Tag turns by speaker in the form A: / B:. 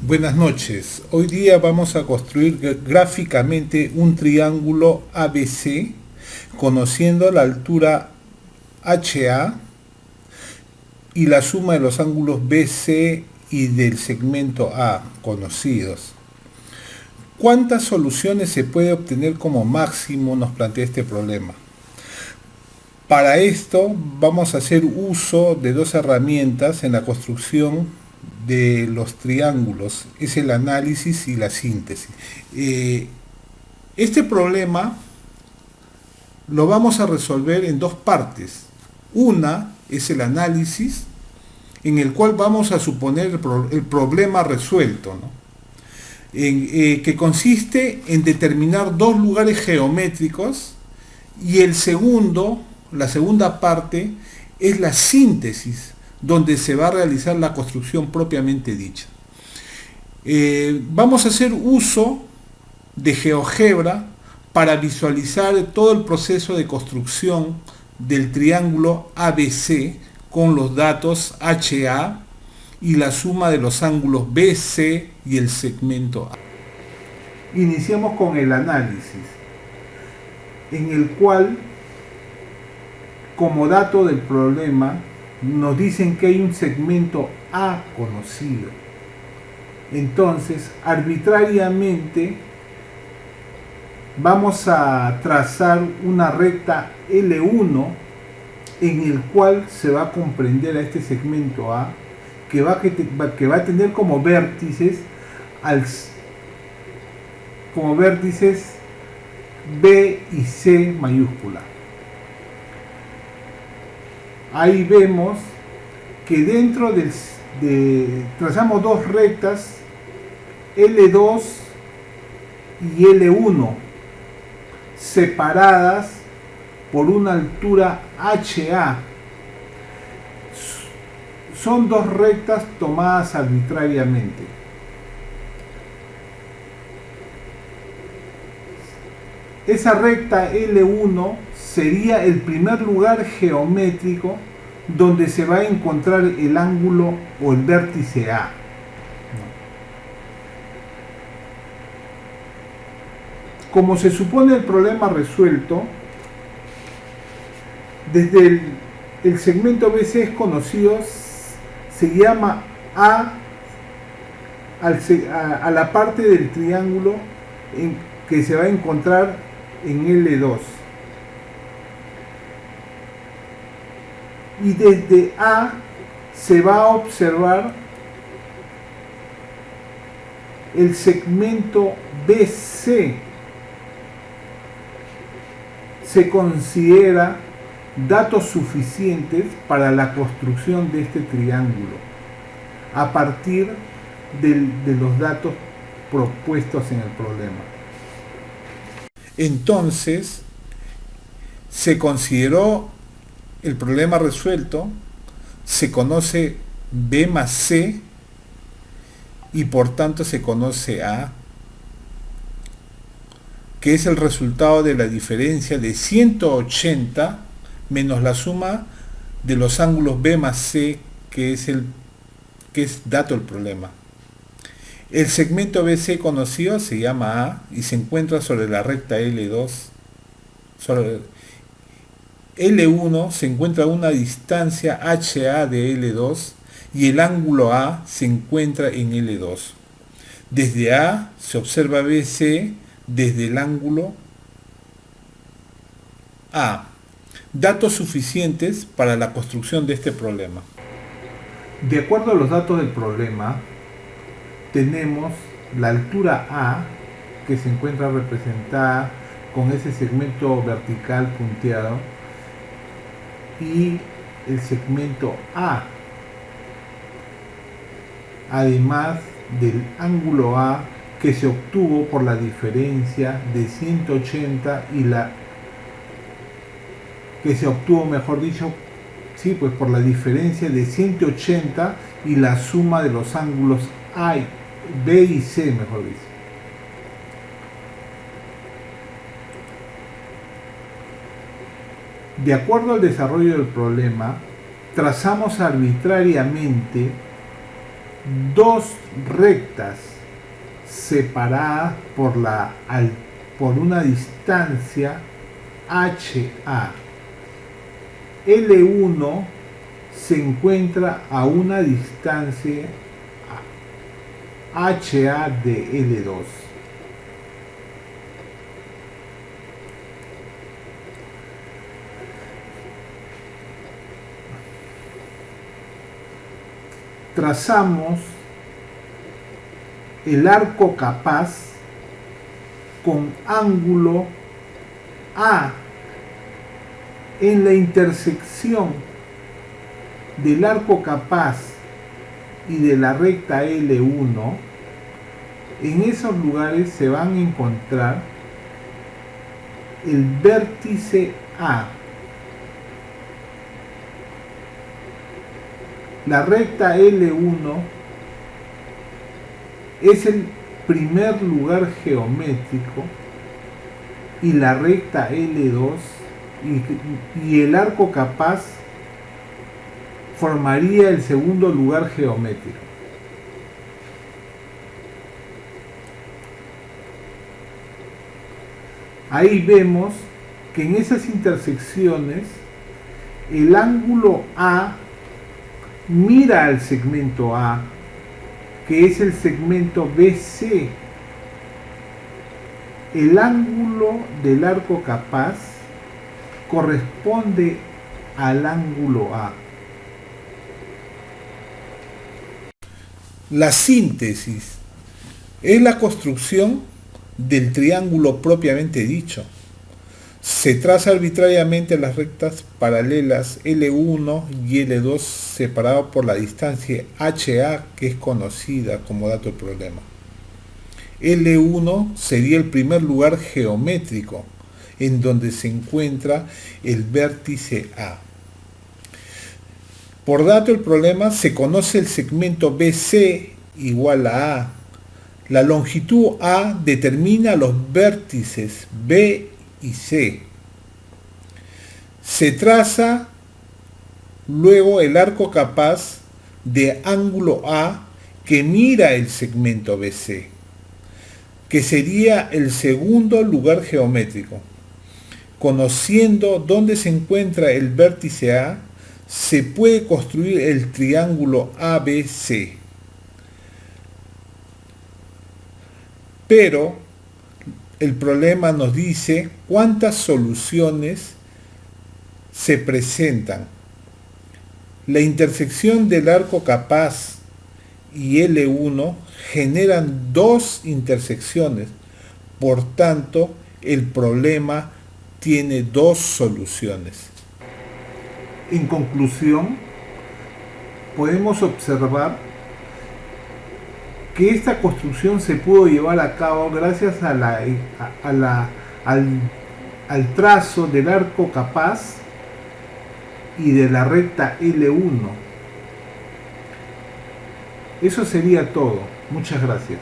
A: Buenas noches. Hoy día vamos a construir gráficamente un triángulo ABC conociendo la altura HA y la suma de los ángulos BC y del segmento A conocidos. ¿Cuántas soluciones se puede obtener como máximo? Nos plantea este problema. Para esto vamos a hacer uso de dos herramientas en la construcción de los triángulos, es el análisis y la síntesis. Este problema lo vamos a resolver en dos partes. Una es el análisis, en el cual vamos a suponer el problema resuelto, ¿no? Que consiste en determinar dos lugares geométricos, y la segunda parte es la síntesis, donde se va a realizar la construcción propiamente dicha. Vamos a hacer uso de GeoGebra para visualizar todo el proceso de construcción del triángulo ABC con los datos HA y la suma de los ángulos BC y el segmento A. Iniciamos con el análisis, en el cual, como dato del problema, nos dicen que hay un segmento A conocido. Entonces, arbitrariamente, vamos a trazar una recta L1 en el cual se va a comprender a este segmento A, que va a tener como vértices B y C mayúscula. Ahí vemos que trazamos dos rectas L2 y L1 separadas por una altura HA. Son dos rectas tomadas arbitrariamente. Esa recta L1 sería el primer lugar geométrico donde se va a encontrar el ángulo o el vértice A. Como se supone el problema resuelto, desde el segmento BC es conocido, se llama A a la parte del triángulo que se va a encontrar en L2. Y desde A se va a observar el segmento BC. Se considera datos suficientes para la construcción de este triángulo a partir de los datos propuestos en el problema. Entonces, se consideró el problema resuelto, se conoce B más C y por tanto se conoce A, que es el resultado de la diferencia de 180 menos la suma de los ángulos B más C, que es dato del problema. El segmento BC conocido se llama A y se encuentra sobre la recta L2. Sobre L1 se encuentra a una distancia HA de L2 y el ángulo A se encuentra en L2. Desde A se observa BC desde el ángulo A. Datos suficientes para la construcción de este problema. De acuerdo a los datos del problema, tenemos la altura A, que se encuentra representada con ese segmento vertical punteado, y el segmento A, además del ángulo A, que se obtuvo por la diferencia de 180 por la diferencia de 180 y la suma de los ángulos B y C, mejor dicho. De acuerdo al desarrollo del problema, trazamos arbitrariamente dos rectas separadas por una distancia HA. L1 se encuentra a una distancia HA de L2. Trazamos el arco capaz con ángulo A en la intersección del arco capaz y de la recta L1. En esos lugares se van a encontrar el vértice A. La recta L1 es el primer lugar geométrico y la recta L2 y el arco capaz formaría el segundo lugar geométrico. Ahí vemos que en esas intersecciones el ángulo A mira al segmento A, que es el segmento BC. El ángulo del arco capaz corresponde al ángulo A. La síntesis es la construcción del triángulo propiamente dicho. Se traza arbitrariamente las rectas paralelas L1 y L2 separados por la distancia HA, que es conocida como dato del problema. L1 sería el primer lugar geométrico en donde se encuentra el vértice A. Por dato del problema se conoce el segmento BC igual a A. La longitud A determina los vértices B y C. Se traza luego el arco capaz de ángulo A que mira el segmento BC, que sería el segundo lugar geométrico. Conociendo dónde se encuentra el vértice A, se puede construir el triángulo ABC. Pero el problema nos dice cuántas soluciones se presentan. La intersección del arco capaz y L1 generan dos intersecciones. Por tanto, el problema tiene dos soluciones. En conclusión, podemos observar que esta construcción se pudo llevar a cabo gracias al trazo del arco capaz y de la recta L1. Eso sería todo. Muchas gracias.